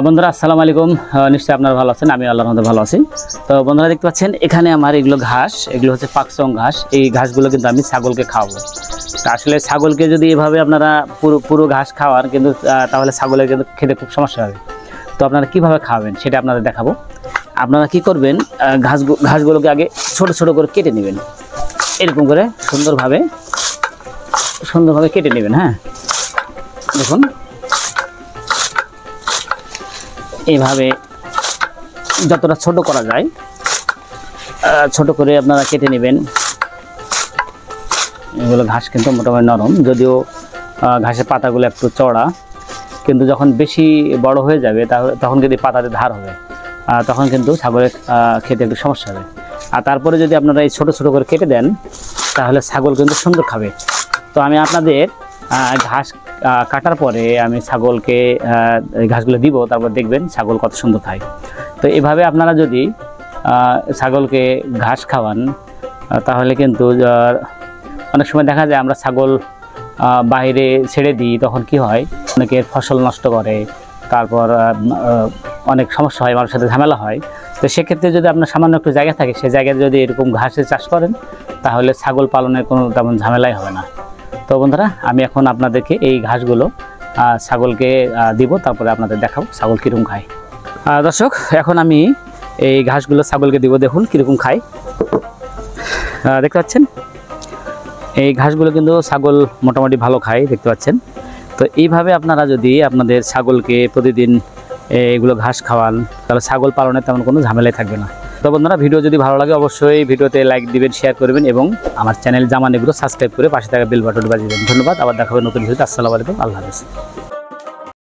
বন্ধুরা আসসালামু আলাইকুম, নিশ্চয়ই আপনারা ভালো আছেন। আমি আল্লাহর রহমতে ভালো আছি। তো বন্ধুরা দেখতে পাচ্ছেন এখানে আমার এগুলো ঘাস, এগুলো হচ্ছে পাকচং ঘাস। এই ঘাসগুলো কিন্তু আমি ছাগলকে খাওয়াবো। তো আসলে ছাগলকে যদি এভাবে আপনারা পুরো ঘাস খাওয়ান কিন্তু তাহলে ছাগলের কিন্তু খেতে খুব সমস্যা হবে। তো আপনারা কিভাবে খাওয়াবেন সেটা আপনাদের দেখাবো। আপনারা কি করবেন, ঘাসগুলোকে আগে ছোট ছোট করে কেটে নেবেন, এরকম করে সুন্দরভাবে কেটে নেবেন। হ্যাঁ, দেখুন এইভাবে যতটা ছোট করা যায় ছোট করে আপনারা কেটে নেবেন। এগুলো ঘাস কিন্তু মোটামুটি নরম, যদিও ঘাসের পাতাগুলো একটু চড়া, কিন্তু যখন বেশি বড় হয়ে যাবে তখন যদি পাতাতে ধার হবে, তখন কিন্তু ছাগলের খেতে একটু সমস্যা হবে। আর তারপরে যদি আপনারা এই ছোট ছোট করে কেটে দেন তাহলে ছাগল কিন্তু সুন্দর খাবে। তো আমি আপনাদের ঘাস কাটার পরে আমি ছাগলকে এই ঘাসগুলো দিব, তারপর দেখবেন ছাগল কত সুন্দর খায়। তো এভাবে আপনারা যদি ছাগলকে ঘাস খাওয়ান তাহলে কিন্তু অনেক সময় দেখা যায় আমরা ছাগল বাইরে ছেড়ে দিই, তখন কি হয় অনেকের ফসল নষ্ট করে, তারপর অনেক সমস্যা হয়, মানুষের সাথে ঝামেলা হয়। তো সেক্ষেত্রে যদি আপনার সামান্য একটু জায়গা থাকে, সেই জায়গায় যদি এরকম ঘাসের চাষ করেন তাহলে ছাগল পালনের কোনো তেমন ঝামেলাই হবে না। তো বন্ধুরা, আমি এখন আপনাদেরকে এই ঘাসগুলো ছাগলকে দিব, তারপরে আপনাদের দেখাবো ছাগল কীরকম খায়। দর্শক, এখন আমি এই ঘাসগুলো ছাগলকে দিব, দেখুন কীরকম খায়। দেখতে পাচ্ছেন এই ঘাসগুলো কিন্তু ছাগল মোটামুটি ভালো খায়, দেখতে পাচ্ছেন। তো এইভাবে আপনারা যদি আপনাদের ছাগলকে প্রতিদিন এগুলো ঘাস খাওয়ান তাহলে ছাগল পালনে তেমন কোনো ঝামেলাই থাকবে না। তো বন্ধুরা, ভিডিও যদি ভালো লাগে অবশ্যই ভিডিওতে লাইক দিবেন, শেয়ার করবেন এবং আমার চ্যানেল জামান এগুলো সাবস্ক্রাইব করে পাশে থাকা বেল বাটনটি বাজিয়ে দেবেন। ধন্যবাদ, আবার দেখা হবে নতুন ভিডিওতে। আসসালামু আলাইকুম, আল্লাহ হাফেজ।